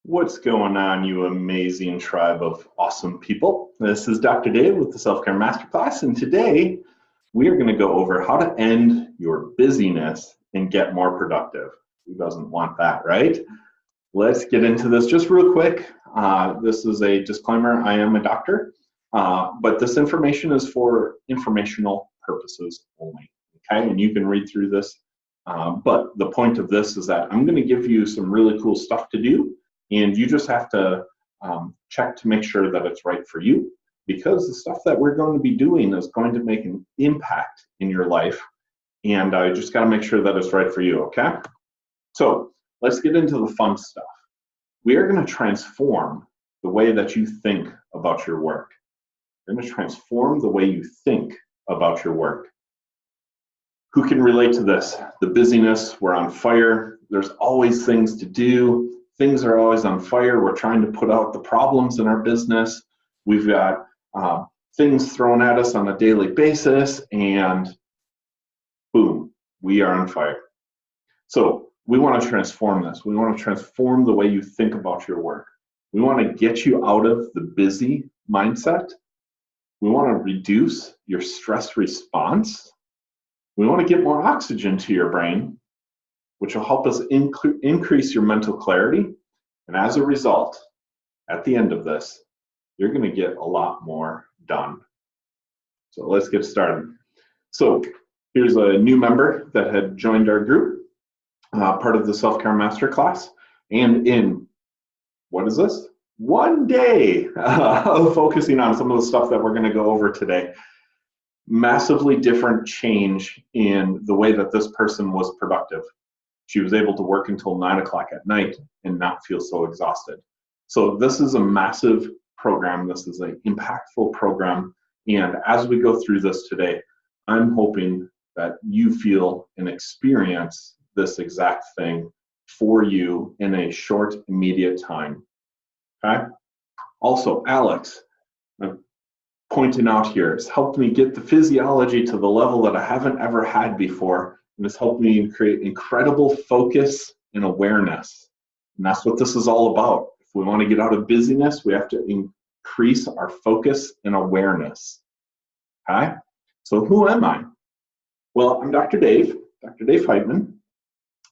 What's going on, you amazing tribe of awesome people? This is Dr. Dave with the Self-Care Masterclass, and today we are going to go over how to end your busyness and get more productive. Who doesn't want that, right? Let's get into this just real quick. This is a disclaimer. I am a doctor, but this information is for informational purposes only, okay? And you can read through this, but the point of this is that I'm going to give you some really cool stuff to do, and you just have to check to make sure that it's right for you, because the stuff that we're going to be doing is going to make an impact in your life, and I just got to make sure that it's right for you, okay? So let's get into the fun stuff. We are going to transform the way that you think about your work. We're going to transform the way you think about your work. Who can relate to this? The busyness, we're on fire. There's always things to do. Things are always on fire. We're trying to put out the problems in our business. We've got things thrown at us on a daily basis, and boom, we are on fire. So we want to transform this. We want to transform the way you think about your work. We want to get you out of the busy mindset. We want to reduce your stress response. We want to get more oxygen to your brain, which will help us increase your mental clarity. And as a result, at the end of this, you're going to get a lot more done. So let's get started. So here's a new member that had joined our group, part of the Self-Care Masterclass. And in, what is this? 1 day of focusing on some of the stuff that we're going to go over today. Massively different change in the way that this person was productive. She was able to work until 9 o'clock at night and not feel so exhausted. So this is a massive program. This is an impactful program. And as we go through this today, I'm hoping that you feel and experience this exact thing for you in a short, immediate time. Okay? Also, Alex, I'm pointing out here, has helped me get the physiology to the level that I haven't ever had before. And it's helped me create incredible focus and awareness. And that's what this is all about. If we want to get out of busyness, we have to increase our focus and awareness. Okay? So who am I? Well, I'm Dr. Dave Heitman.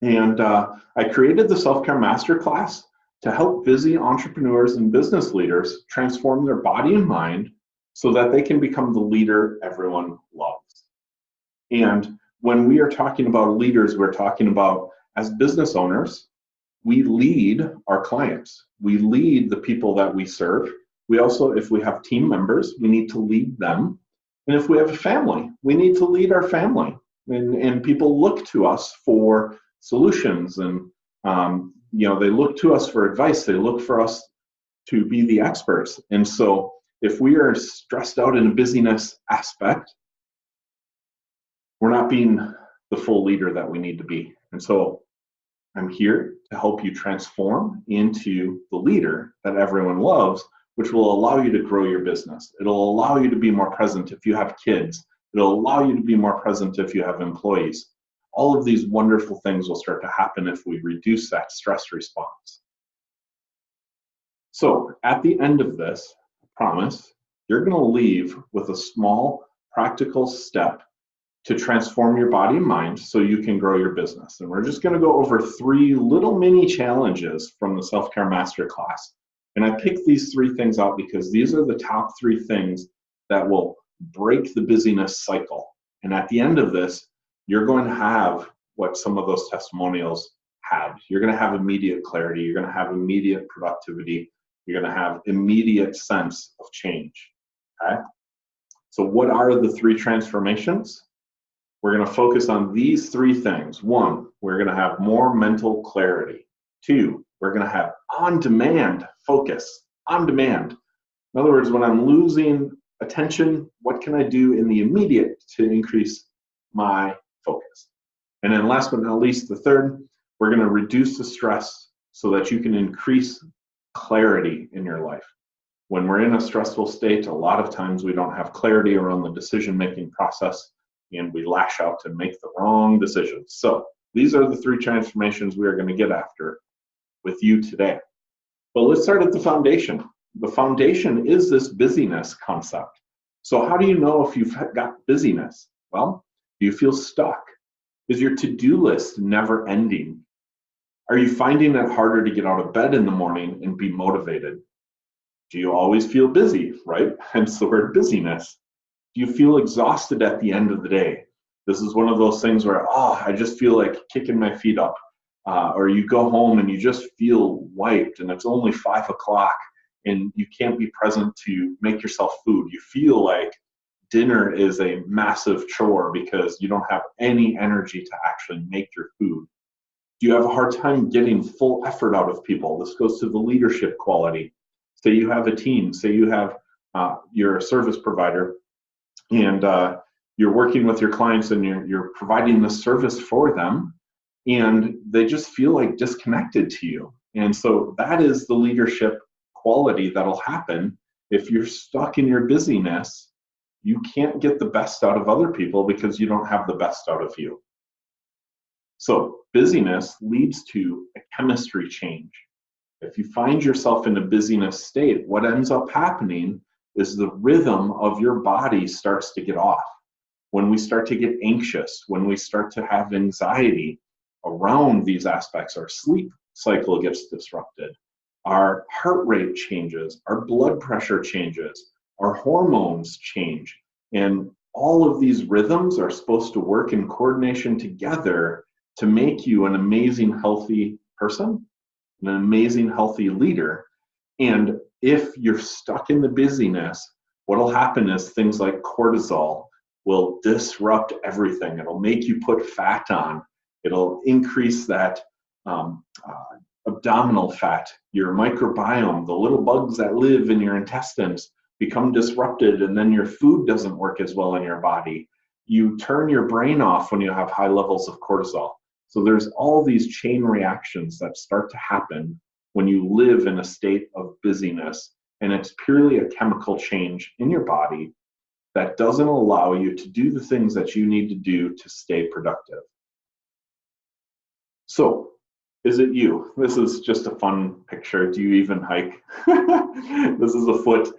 And I created the Self-Care Masterclass to help busy entrepreneurs and business leaders transform their body and mind so that they can become the leader everyone loves. And when we are talking about leaders, we're talking about, as business owners, we lead our clients. We lead the people that we serve. We also, if we have team members, we need to lead them. And if we have a family, we need to lead our family. And people look to us for solutions, and they look to us for advice. They look for us to be the experts. And so if we are stressed out in a busyness aspect, we're not being the full leader that we need to be. And so I'm here to help you transform into the leader that everyone loves, which will allow you to grow your business. It'll allow you to be more present if you have kids. It'll allow you to be more present if you have employees. All of these wonderful things will start to happen if we reduce that stress response. So at the end of this, I promise, you're going to leave with a small practical step to transform your body and mind so you can grow your business. And we're just going to go over 3 little mini challenges from the Self-Care Masterclass. And I picked these 3 things out because these are the top 3 things that will break the busyness cycle. And at the end of this, you're going to have what some of those testimonials had. You're going to have immediate clarity. You're going to have immediate productivity. You're going to have immediate sense of change. Okay? So what are the 3 transformations? We're going to focus on these 3 things. 1, we're going to have more mental clarity. 2, we're going to have on-demand focus. On demand. In other words, when I'm losing attention, what can I do in the immediate to increase my focus? And then last but not least, the 3rd, we're going to reduce the stress so that you can increase clarity in your life. When we're in a stressful state, a lot of times we don't have clarity around the decision-making process, and we lash out to make the wrong decisions. So these are the 3 transformations we are going to get after with you today. But let's start at the foundation. The foundation is this busyness concept. So how do you know if you've got busyness? Well, do you feel stuck? Is your to-do list never ending? Are you finding it harder to get out of bed in the morning and be motivated? Do you always feel busy, right? Hence the word busyness. Do you feel exhausted at the end of the day? This is one of those things where, I just feel like kicking my feet up. Or you go home and you just feel wiped and it's only 5 o'clock and you can't be present to make yourself food. You feel like dinner is a massive chore because you don't have any energy to actually make your food. Do you have a hard time getting full effort out of people? This goes to the leadership quality. Say you have a team, say you have you're a service provider and you're working with your clients and you're providing the service for them and they just feel like disconnected to you. And so that is the leadership quality that'll happen if you're stuck in your busyness. You can't get the best out of other people because you don't have the best out of you. So busyness leads to a chemistry change. If you find yourself in a busyness state, what ends up happening is the rhythm of your body starts to get off. When we start to get anxious, when we start to have anxiety around these aspects, our sleep cycle gets disrupted, our heart rate changes, our blood pressure changes, our hormones change, and all of these rhythms are supposed to work in coordination together to make you an amazing, healthy person, an amazing, healthy leader. And if you're stuck in the busyness, what'll happen is things like cortisol will disrupt everything. It'll make you put fat on. It'll increase that abdominal fat. Your microbiome, the little bugs that live in your intestines, become disrupted, and then your food doesn't work as well in your body. You turn your brain off when you have high levels of cortisol. So there's all these chain reactions that start to happen when you live in a state of busyness, and it's purely a chemical change in your body that doesn't allow you to do the things that you need to do to stay productive. So, is it you? This is just a fun picture. Do you even hike? This is a foot.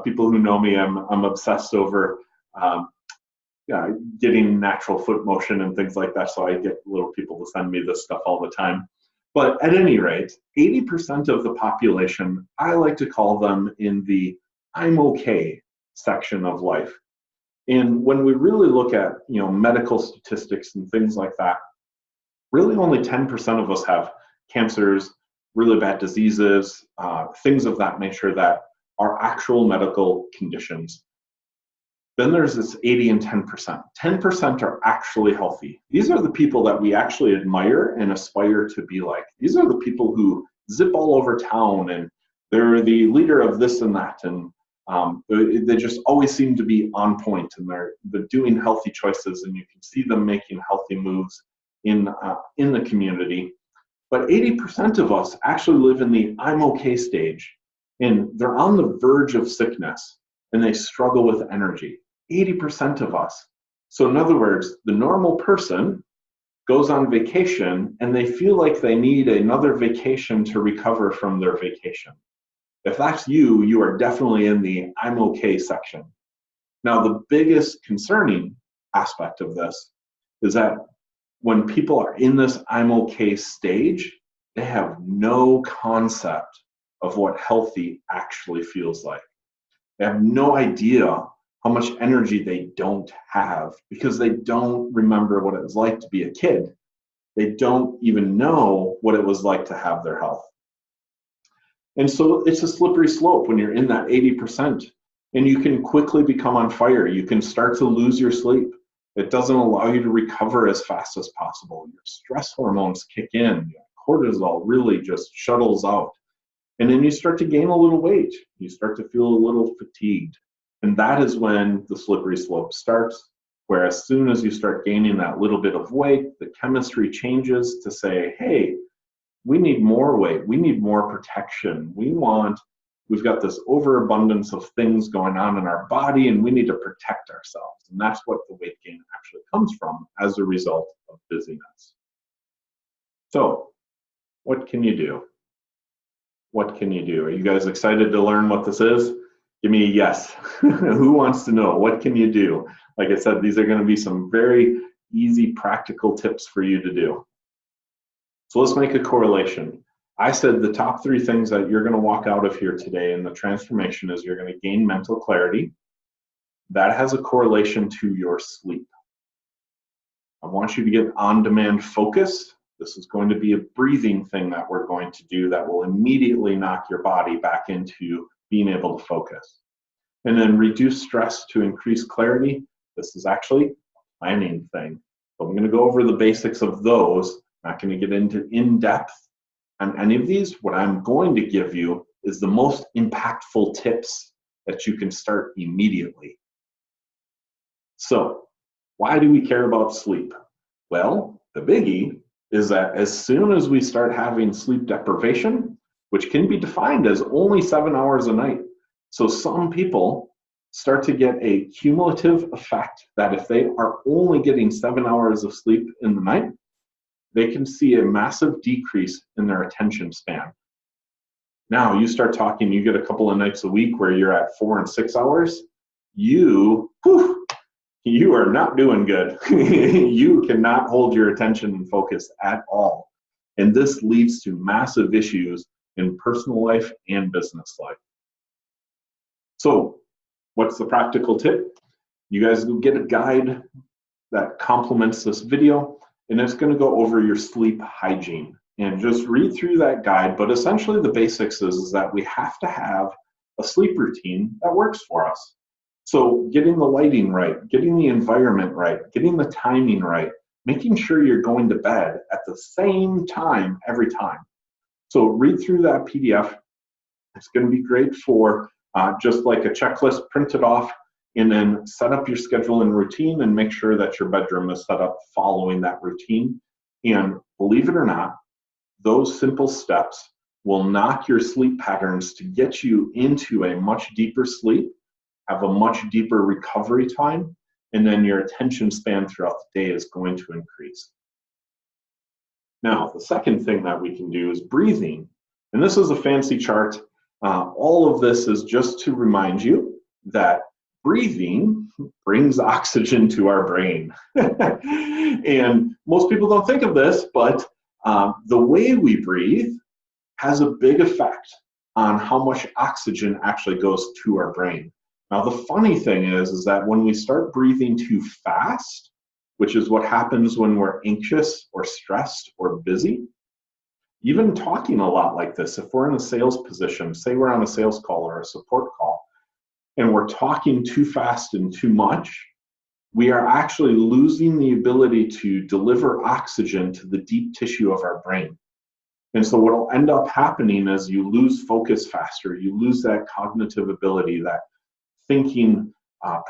People who know me, I'm obsessed over getting natural foot motion and things like that. So I get little people to send me this stuff all the time. But at any rate, 80% of the population, I like to call them in the I'm okay section of life. And when we really look at medical statistics and things like that, really only 10% of us have cancers, really bad diseases, things of that nature that are actual medical conditions. Then there's this 80 and 10%. 10% are actually healthy. These are the people that we actually admire and aspire to be like. These are the people who zip all over town and they're the leader of this and that. And they just always seem to be on point and they're doing healthy choices and you can see them making healthy moves in the community. But 80% of us actually live in the I'm okay stage and they're on the verge of sickness and they struggle with energy. 80% of us. So in other words, the normal person goes on vacation and they feel like they need another vacation to recover from their vacation. If that's you, you are definitely in the I'm okay section. Now, the biggest concerning aspect of this is that when people are in this I'm okay stage, they have no concept of what healthy actually feels like. They have no idea how much energy they don't have because they don't remember what it was like to be a kid. They don't even know what it was like to have their health. And so it's a slippery slope when you're in that 80%, and you can quickly become on fire. You can start to lose your sleep. It doesn't allow you to recover as fast as possible. Your stress hormones kick in. Cortisol really just shuttles out. And then you start to gain a little weight. You start to feel a little fatigued. And that is when the slippery slope starts, where as soon as you start gaining that little bit of weight, the chemistry changes to say, hey, we need more weight. We need more protection. We've got this overabundance of things going on in our body and we need to protect ourselves. And that's what the weight gain actually comes from as a result of busyness. So what can you do? What can you do? Are you guys excited to learn what this is? Give me a yes. Who wants to know? What can you do? Like I said, these are going to be some very easy, practical tips for you to do. So let's make a correlation. I said the top 3 things that you're going to walk out of here today in the transformation is you're going to gain mental clarity. That has a correlation to your sleep. I want you to get on-demand focus. This is going to be a breathing thing that we're going to do that will immediately knock your body back into being able to focus. And then reduce stress to increase clarity. This is actually a planning thing. So I'm going to go over the basics of those. I'm not going to get into in-depth on any of these. What I'm going to give you is the most impactful tips that you can start immediately. So, why do we care about sleep? Well, the biggie is that as soon as we start having sleep deprivation, which can be defined as only 7 hours a night, so some people start to get a cumulative effect that if they are only getting 7 hours of sleep in the night, they can see a massive decrease in their attention span. Now, you start talking, you get a couple of nights a week where you're at 4 and 6 hours, you are not doing good. You cannot hold your attention and focus at all. And this leads to massive issues in personal life and business life. So, what's the practical tip? You guys will get a guide that complements this video, and it's going to go over your sleep hygiene. And just read through that guide, but essentially the basics is that we have to have a sleep routine that works for us. So getting the lighting right, getting the environment right, getting the timing right, making sure you're going to bed at the same time every time. So read through that PDF. It's going to be great for just like a checklist, print it off, and then set up your schedule and routine and make sure that your bedroom is set up following that routine. And believe it or not, those simple steps will knock your sleep patterns to get you into a much deeper sleep, have a much deeper recovery time, and then your attention span throughout the day is going to increase. Now, the second thing that we can do is breathing. And this is a fancy chart. All of this is just to remind you that breathing brings oxygen to our brain. And most people don't think of this, but the way we breathe has a big effect on how much oxygen actually goes to our brain. Now, the funny thing is that when we start breathing too fast, which is what happens when we're anxious or stressed or busy, even talking a lot like this, if we're in a sales position, say we're on a sales call or a support call, and we're talking too fast and too much, we are actually losing the ability to deliver oxygen to the deep tissue of our brain. And so what will end up happening is you lose focus faster, you lose that cognitive ability, that thinking,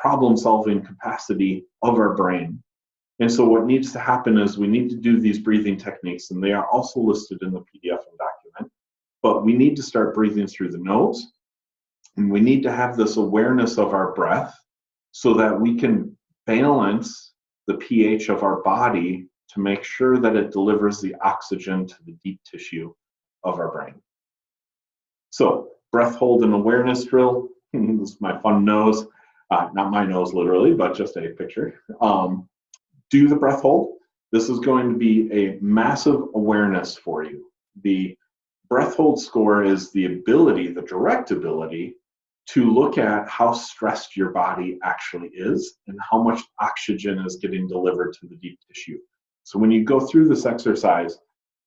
problem-solving capacity of our brain. And so what needs to happen is we need to do these breathing techniques, and they are also listed in the PDF and document, but we need to start breathing through the nose, and we need to have this awareness of our breath so that we can balance the pH of our body to make sure that it delivers the oxygen to the deep tissue of our brain. So, breath hold and awareness drill. This is my fun nose, not my nose literally, but just a picture. Do the breath hold. This is going to be a massive awareness for you. The breath hold score is the ability, the direct ability, to look at how stressed your body actually is and how much oxygen is getting delivered to the deep tissue. So when you go through this exercise,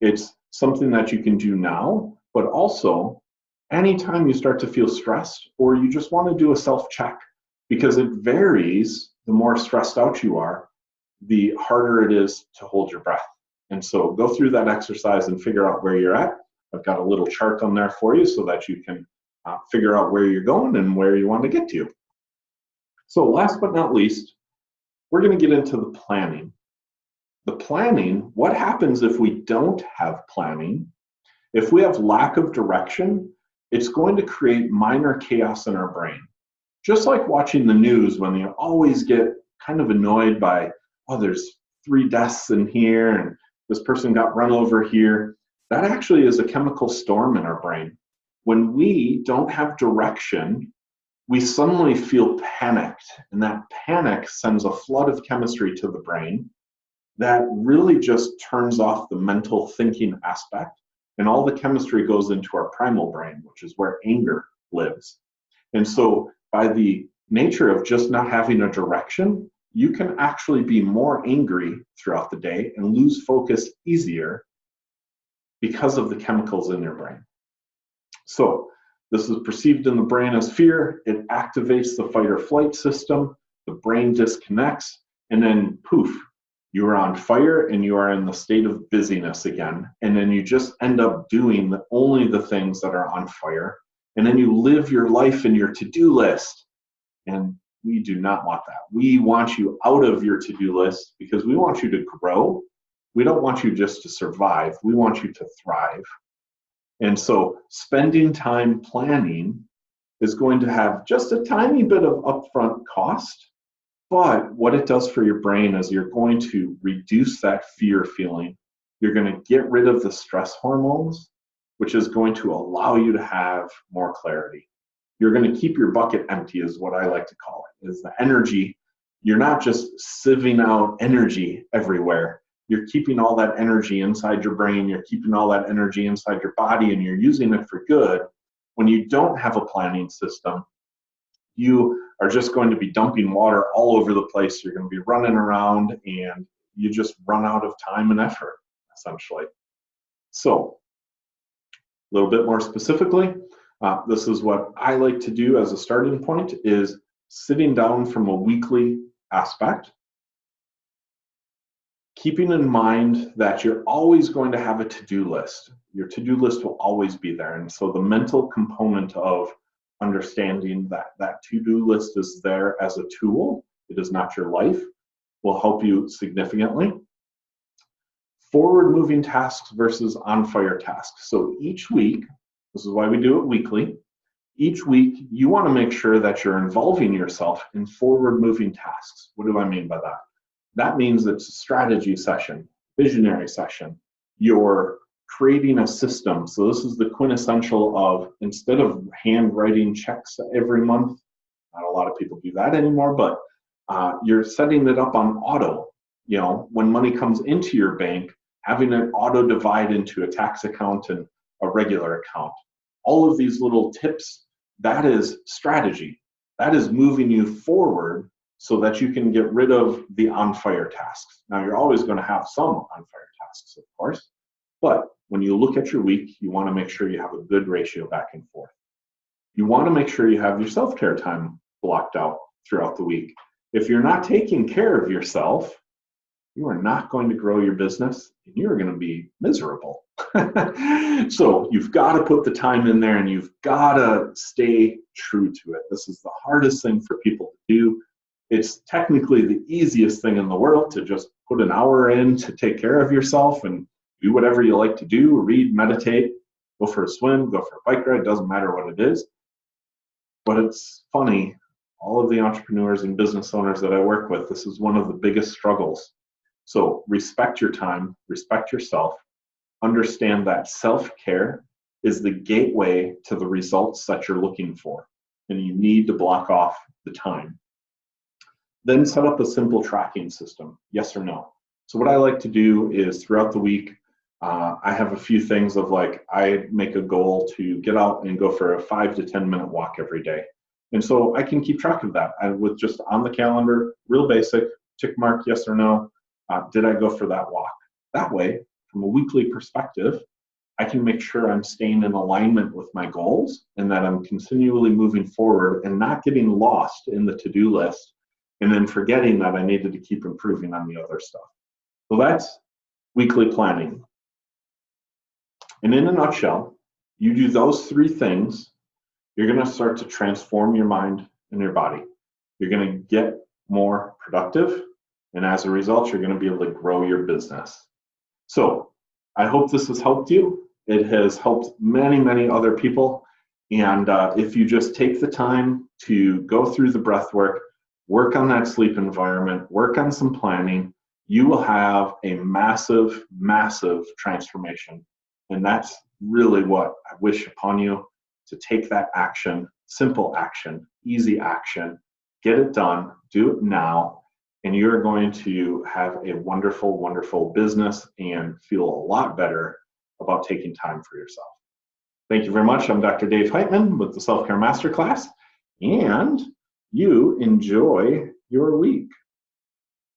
it's something that you can do now, but also anytime you start to feel stressed or you just want to do a self-check, because it varies, the more stressed out you are, the harder it is to hold your breath. And so go through that exercise and figure out where you're at. I've got a little chart on there for you so that you can figure out where you're going and where you want to get to. So last but not least, we're going to get into the planning. The planning, what happens if we don't have planning? If we have lack of direction, it's going to create minor chaos in our brain. Just like watching the news when you always get kind of annoyed by, oh, there's 3 deaths in here and this person got run over here. That actually is a chemical storm in our brain. When we don't have direction, we suddenly feel panicked, and that panic sends a flood of chemistry to the brain that really just turns off the mental thinking aspect, and all the chemistry goes into our primal brain, which is where anger lives. And so by the nature of just not having a direction, you can actually be more angry throughout the day and lose focus easier because of the chemicals in your brain. So this is perceived in the brain as fear. It activates the fight or flight system. The brain disconnects, and then poof, you are on fire and you are in the state of busyness again. And then you just end up doing only the things that are on fire. And then you live your life in your to-do list. And we do not want that. We want you out of your to-do list because we want you to grow. We don't want you just to survive. We want you to thrive. And so spending time planning is going to have just a tiny bit of upfront cost. But what it does for your brain is you're going to reduce that fear feeling. You're going to get rid of the stress hormones, which is going to allow you to have more clarity. You're going to keep your bucket empty, is what I like to call it, is the energy. You're not just sieving out energy everywhere. You're keeping all that energy inside your brain. You're keeping all that energy inside your body, and you're using it for good. When you don't have a planning system, you are just going to be dumping water all over the place. You're going to be running around, and you just run out of time and effort, essentially. So, a little bit more specifically, this is what I like to do as a starting point, is sitting down from a weekly aspect, keeping in mind that you're always going to have a to-do list. Your to-do list will always be there. And so the mental component of understanding that that to-do list is there as a tool, it is not your life, will help you significantly. Forward-moving tasks versus on-fire tasks. So each week, this is why we do it weekly, each week you want to make sure that you're involving yourself in forward-moving tasks. What do I mean by that? That means it's a strategy session, visionary session. You're creating a system. So this is the quintessential of, instead of handwriting checks every month, not a lot of people do that anymore, but you're setting it up on auto. You know, when money comes into your bank, having it auto divide into a tax account and a regular account. All of these little tips, that is strategy. That is moving you forward so that you can get rid of the on-fire tasks. Now, you're always going to have some on-fire tasks, of course, but when you look at your week, you want to make sure you have a good ratio back and forth. You want to make sure you have your self-care time blocked out throughout the week. If you're not taking care of yourself, you are not going to grow your business, and you're going to be miserable. So you've got to put the time in there, and you've got to stay true to it. This is the hardest thing for people to do. It's technically the easiest thing in the world to just put an hour in to take care of yourself and do whatever you like to do, read, meditate, go for a swim, go for a bike ride, doesn't matter what it is. But it's funny, all of the entrepreneurs and business owners that I work with, this is one of the biggest struggles. So respect your time, respect yourself, understand that self-care is the gateway to the results that you're looking for, and you need to block off the time. Then set up a simple tracking system, yes or no. So what I like to do is throughout the week, I have a few things of like, I make a goal to get out and go for a 5 to 10 minute walk every day. And so I can keep track of that with just on the calendar, real basic, tick mark, yes or no. Did I go for that walk? That way, from a weekly perspective, I can make sure I'm staying in alignment with my goals and that I'm continually moving forward and not getting lost in the to-do list and then forgetting that I needed to keep improving on the other stuff. So that's weekly planning. And in a nutshell, you do those three things, you're going to start to transform your mind and your body. You're going to get more productive, and as a result, you're going to be able to grow your business. So I hope this has helped you. It has helped many, many other people. And if you just take the time to go through the breath work on that sleep environment, work on some planning, you will have a massive, massive transformation. And that's really what I wish upon you. to take that action, simple action, easy action, get it done, do it now, and you're going to have a wonderful, wonderful business and feel a lot better about taking time for yourself. Thank you very much. I'm Dr. Dave Heitman with the Self-Care Masterclass, and you enjoy your week.